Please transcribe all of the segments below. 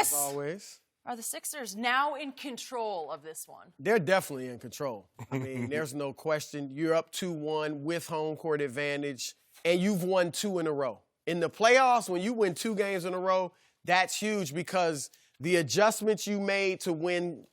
As always. Are the Sixers now in control of this one? They're definitely in control. I mean, there's no question. You're up 2-1 with home court advantage, and you've won 2 in a row. In the playoffs, when you win 2 games in a row, that's huge because the adjustments you made to win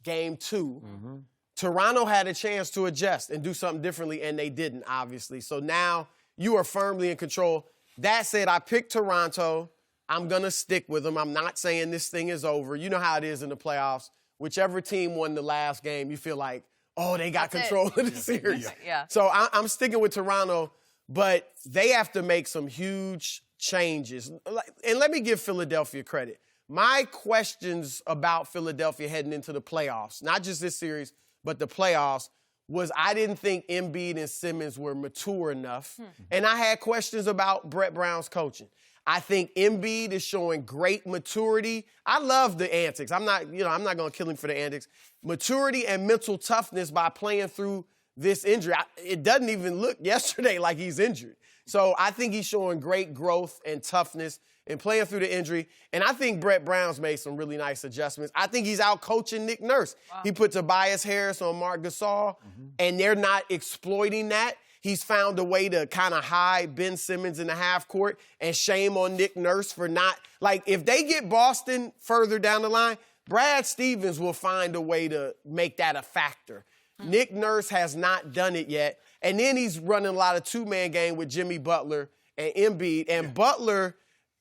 game 2, Toronto had a chance to adjust and do something differently, and they didn't, obviously. So now you are firmly in control. That said, I picked Toronto. I'm going to stick with them. I'm not saying this thing is over. You know how it is in the playoffs. Whichever team won the last game, you feel like, oh, they got control of the series. Yeah. So I'm sticking with Toronto, but they have to make some huge changes. And let me give Philadelphia credit. My questions about Philadelphia heading into the playoffs, not just this series, but the playoffs, was I didn't think Embiid and Simmons were mature enough. And I had questions about Brett Brown's coaching. I think Embiid is showing great maturity. I love the antics. I'm not going to kill him for the antics. Maturity and mental toughness by playing through this injury. It doesn't even look yesterday like he's injured. So I think he's showing great growth and toughness and playing through the injury. And I think Brett Brown's made some really nice adjustments. I think he's out coaching Nick Nurse. Wow. He put Tobias Harris on Marc Gasol, and they're not exploiting that. He's found a way to kind of hide Ben Simmons in the half court, and shame on Nick Nurse for not. Like, if they get Boston further down the line, Brad Stevens will find a way to make that a factor. Nick Nurse has not done it yet. And then he's running a lot of two-man game with Jimmy Butler and Embiid. And Butler,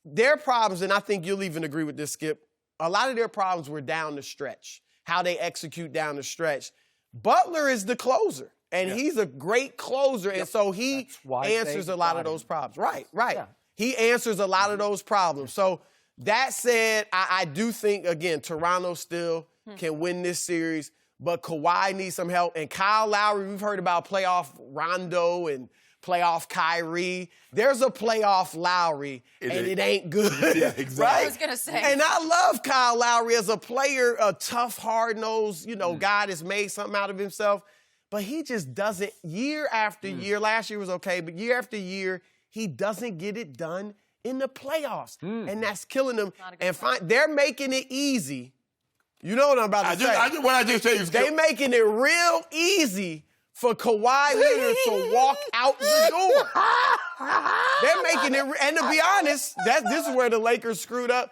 their problems, and I think you'll even agree with this, Skip, a lot of their problems were down the stretch, how they execute down the stretch. Butler is the closer. And he's a great closer, and so he answers a lot of those problems. Right. Yeah. He answers a lot of those problems. So that said, I do think, again, Toronto still can win this series, but Kawhi needs some help. And Kyle Lowry, we've heard about playoff Rondo and playoff Kyrie. There's a playoff Lowry, and it ain't good. Yeah, exactly. Right? I was going to say. And I love Kyle Lowry as a player, a tough, hard-nosed, guy that's made something out of himself. But he just doesn't, year after year, last year was okay, but year after year, he doesn't get it done in the playoffs. And that's killing them. And they're making it easy. You know what I'm about to say. What I just said, they're making it real easy for Kawhi Leonard to walk out the door. They're making it, and to be honest, this is where the Lakers screwed up.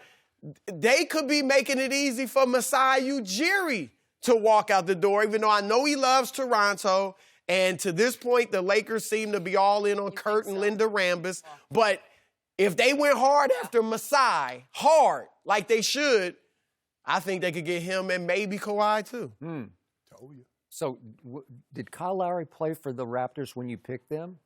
They could be making it easy for Masai Ujiri to walk out the door, even though I know he loves Toronto. And to this point, the Lakers seem to be all in on Kurt and Linda Rambis. But if they went hard after Masai, hard, like they should, I think they could get him and maybe Kawhi too. Told you. So did Kyle Lowry play for the Raptors when you picked them?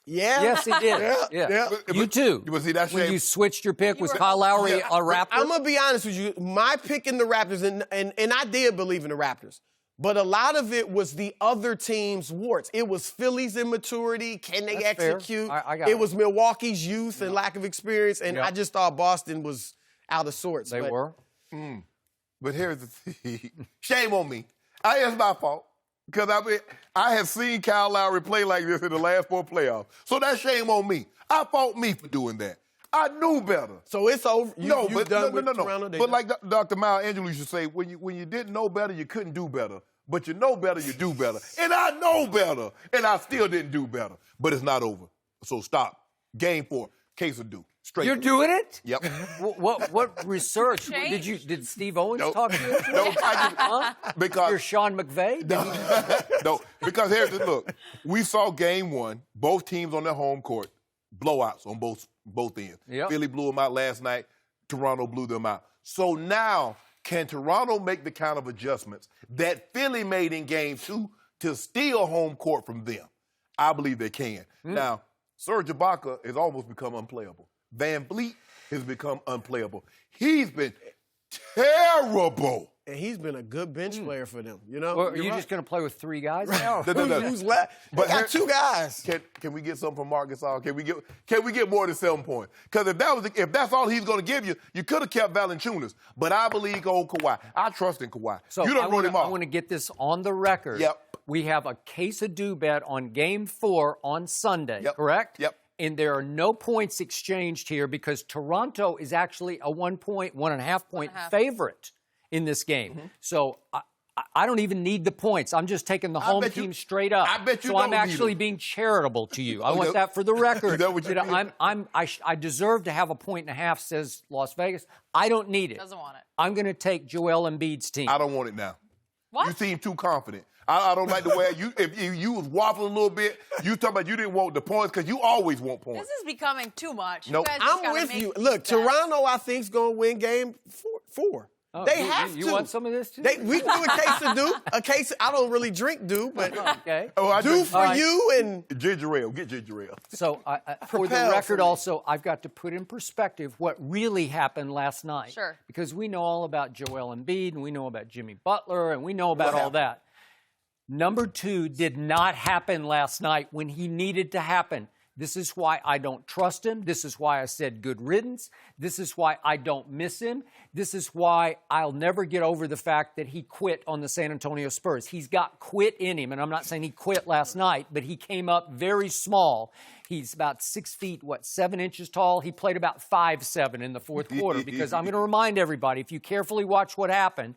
Yeah. Yes, he did. Yeah. You too. Was he that when you switched your pick, was Kyle Lowry a Raptor? I'm going to be honest with you. My pick in the Raptors, and I did believe in the Raptors, but a lot of it was the other team's warts. It was Philly's immaturity. Can they execute? It was Milwaukee's youth and lack of experience, and I just thought Boston was out of sorts. They were. But here's the thing. Shame on me. It's my fault. Because I have seen Kyle Lowry play like this in the last 4 playoffs. So that's shame on me. I fault me for doing that. I knew better. So it's over. No. Toronto, but like Dr. Miles Angelou used to say, when you didn't know better, you couldn't do better. But you know better, you do better. And I know better. And I still didn't do better. But it's not over. So stop. Game 4. Case of due. Straight. You're doing it? Yep. What research? Did Steve Owens talk to you? No, because you're Sean McVay? No, because here's the look. We saw game 1, both teams on their home court, blowouts on both ends. Yep. Philly blew them out last night. Toronto blew them out. So now, can Toronto make the kind of adjustments that Philly made in game 2 to steal home court from them? I believe they can. Now, Serge Ibaka has almost become unplayable. Van Vliet has become unplayable. He's been terrible. And he's been a good bench player for them, Well, are you just going to play with 3 guys now? Who's left? But got 2 guys. Can we get something from Marc Gasol? Can we get more than 7 points? Because if that's all he's going to give you, you could have kept Valanciunas. But I believe Kawhi. I trust in Kawhi. So you don't wrote him off. I want to get this on the record. Yep. We have a case of do bet on Game 4 on Sunday, correct? Yep. And there are no points exchanged here because Toronto is actually a 1.5 point favorite in this game. So I don't even need the points. I'm just taking the home team straight up. I bet you so don't I'm actually being charitable to you. I want that for the record. Is that what you I deserve to have a 1.5, says Las Vegas. I don't need it. Doesn't want it. I'm going to take Joel Embiid's team. I don't want it now. What? You seem too confident. I don't like the way if you was waffling a little bit, you talking about you didn't want the points because you always want points. This is becoming too much. Nope. You guys just I'm gotta with make you. these Look, bets. Toronto, I think, is going to win game four. Oh, They have to. You want some of this too? We can do a case of Dew. A case. I don't really drink Dew, but Okay. I Dew drink- for you and Ginger ale. Get ginger ale. So, for the Propel for record, me. also, I've got to put in perspective what really happened last night. Sure. Because we know all about Joel Embiid, and we know about Jimmy Butler, and we know about all that. Number 2 did not happen last night when he needed to happen. This is why I don't trust him. This is why I said good riddance. This is why I don't miss him. This is why I'll never get over the fact that he quit on the San Antonio Spurs. He's got quit in him, and I'm not saying he quit last night, but he came up very small. He's about 6 feet, 7 inches tall. He played about 5'7" in the fourth quarter because I'm going to remind everybody, if you carefully watch what happened,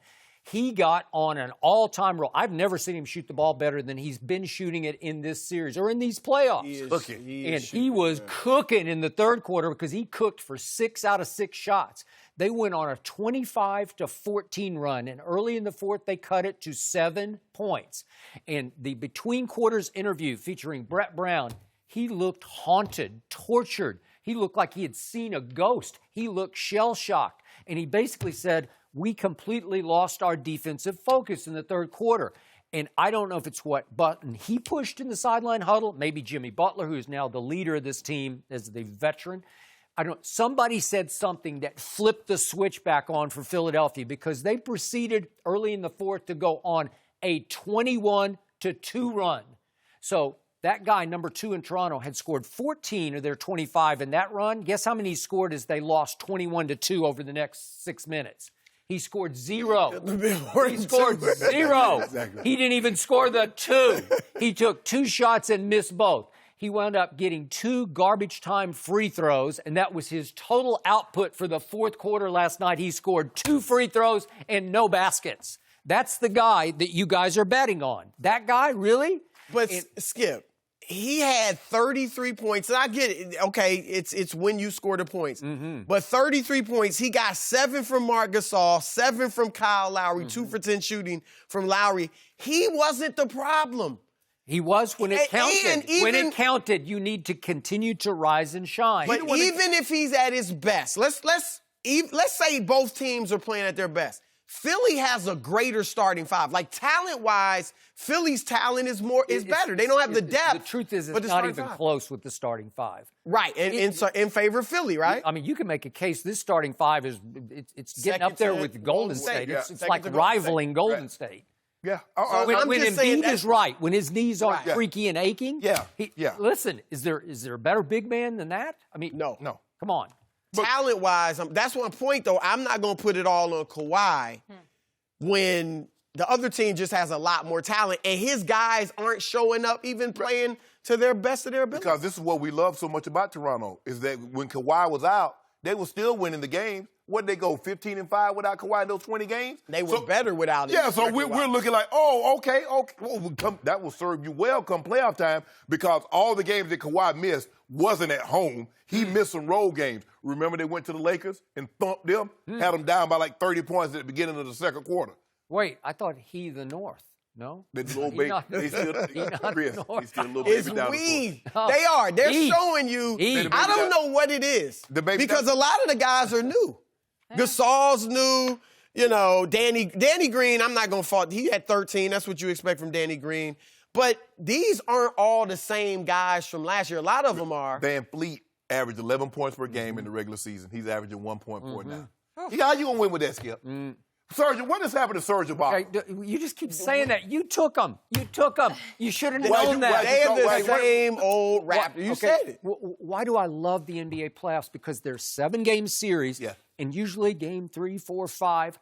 he got on an all-time roll. I've never seen him shoot the ball better than he's been shooting it in this series or in these playoffs. He was cooking in the third quarter because he cooked for 6 out of 6 shots. They went on a 25-14 run, and early in the fourth, they cut it to 7 points. And the between quarters interview featuring Brett Brown, he looked haunted, tortured. He looked like he had seen a ghost. He looked shell-shocked. And he basically said, we completely lost our defensive focus in the third quarter. And I don't know if it's what button he pushed in the sideline huddle, maybe Jimmy Butler, who is now the leader of this team as the veteran. Somebody said something that flipped the switch back on for Philadelphia because they proceeded early in the fourth to go on a 21-2 run. So that guy, number 2 in Toronto, had scored 14 of their 25 in that run. Guess how many he scored as they lost 21-2 over the next 6 minutes? He scored 0. He scored 0. Exactly. He didn't even score the 2. He took 2 shots and missed both. He wound up getting 2 garbage time free throws, and that was his total output for the fourth quarter last night. He scored 2 free throws and no baskets. That's the guy that you guys are betting on. That guy, really? But Skip, he had 33 points, and I get it. Okay, it's when you score the points. But 33 points, he got 7 from Marc Gasol, 7 from Kyle Lowry, 2 for 10 shooting from Lowry. He wasn't the problem. He was when it counted. And even, when it counted, you need to continue to rise and shine. But even if he's at his best, let's say both teams are playing at their best. Philly has a greater starting 5. Like talent-wise, Philly's talent is better. They don't have the depth. The truth is, but it's not even close with the starting 5. Right, in favor of Philly, right? I mean, you can make a case this starting 5 is it's getting up there with Golden State. Yeah. It's like rivaling Golden State. Yeah. I'm When just saying Embiid is right, when his knees aren't creaky and aching, Yeah. Listen, is there a better big man than that? I mean, No. Come on. Talent-wise, that's one point, though. I'm not going to put it all on Kawhi when the other team just has a lot more talent, and his guys aren't showing up even playing to their best of their ability. Because this is what we love so much about Toronto, is that when Kawhi was out, they were still winning the game. What did they go, 15-5 without Kawhi in those 20 games? They were better without it. Yeah, so we're looking like, okay. Well, that will serve you well come playoff time because all the games that Kawhi missed wasn't at home. He missed some road games. Remember they went to the Lakers and thumped them, had them down by like 30 points at the beginning of the second quarter. Wait, I thought the North. No? The little baby, he's still a little It's baby down we. the floor. They are. They're He. showing you. He. I don't know what it is. The baby because down- a lot of the guys are new. Gasol's new. You know, Danny Green, I'm not going to fault. He had 13. That's what you expect from Danny Green. But these aren't all the same guys from last year. A lot of them are. Van Fleet averaged 11 points per game in the regular season. He's averaging 1.4 now. Yeah, how you going to win with that, Skip? Serge, what has happened to Serge Ibaka? Okay, you just keep saying that. You took them. You should have Why known you- that. why They you- are the same old Raptors. You said it. Why do I love the NBA playoffs? Because they're 7-game series, Yeah. and usually game 3, 4, 5.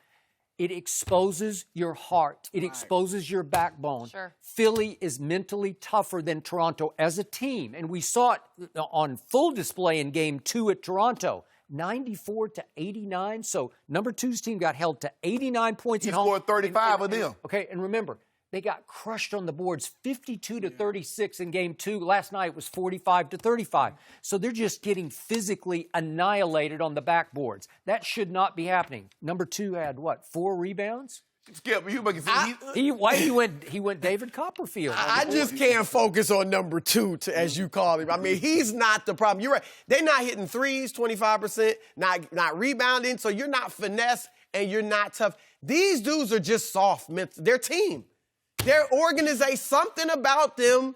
It exposes your heart. It exposes your backbone. Sure. Philly is mentally tougher than Toronto as a team, and we saw it on full display in Game 2 at Toronto. 94-89. So number 2's team got held to 89 points He at home. scored 35 of them. Okay, and remember, they got crushed on the boards, 52-36 in Game 2. Last night it was 45-35. So they're just getting physically annihilated on the backboards. That should not be happening. Number 2 had what? 4 rebounds? Skip, you make it He went David Copperfield. I just can't focus on number 2, as you call him. I mean, he's not the problem. You're right. They're not hitting threes, 25%, not rebounding, so you're not finesse and you're not tough. These dudes are just soft. Their team. Their organization, something about them.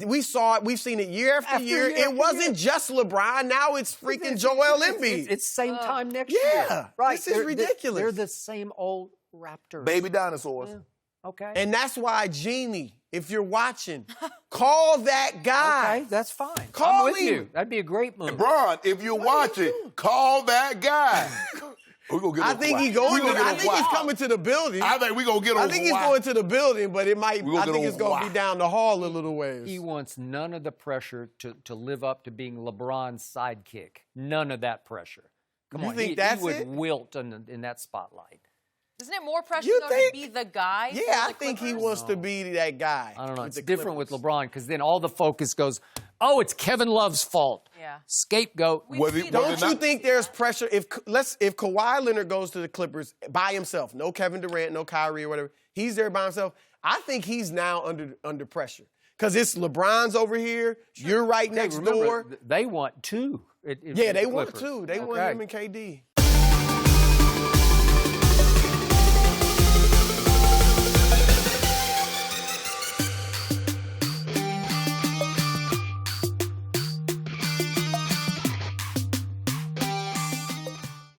We saw it. We've seen it year after year. It wasn't just LeBron. Now it's freaking Joel Embiid. It's same time next year. Yeah. Right. This is ridiculous. They're the same old Raptors. baby dinosaurs. Yeah. Okay. And that's why, Jeannie, if you're watching, call that guy. Okay, that's fine. Call I'm with him. you. That'd be a great move. Bron, if you're watching, call that guy. We're gonna get I think he's going. I think he's coming to the building. I think we're gonna get on. I think he's going to the building, but it might. I think get it's going to be down the hall a little ways. He wants none of the pressure to live up to being LeBron's sidekick. None of that pressure. Come You on, think he that's would it? wilt in that spotlight. Isn't it more pressure, You though, think? to be the guy? Yeah, for I the think he Clippers? wants to be that guy. I don't know. with It's the different with Clippers. LeBron because then all the focus goes, oh, it's Kevin Love's fault. Yeah. Scapegoat. Don't you think there's pressure if Kawhi Leonard goes to the Clippers by himself, no Kevin Durant, no Kyrie or whatever, he's there by himself. I think he's now under pressure because it's LeBron's over here. You're right next Remember, door. they want 2. Yeah, they want 2. They want him and KD.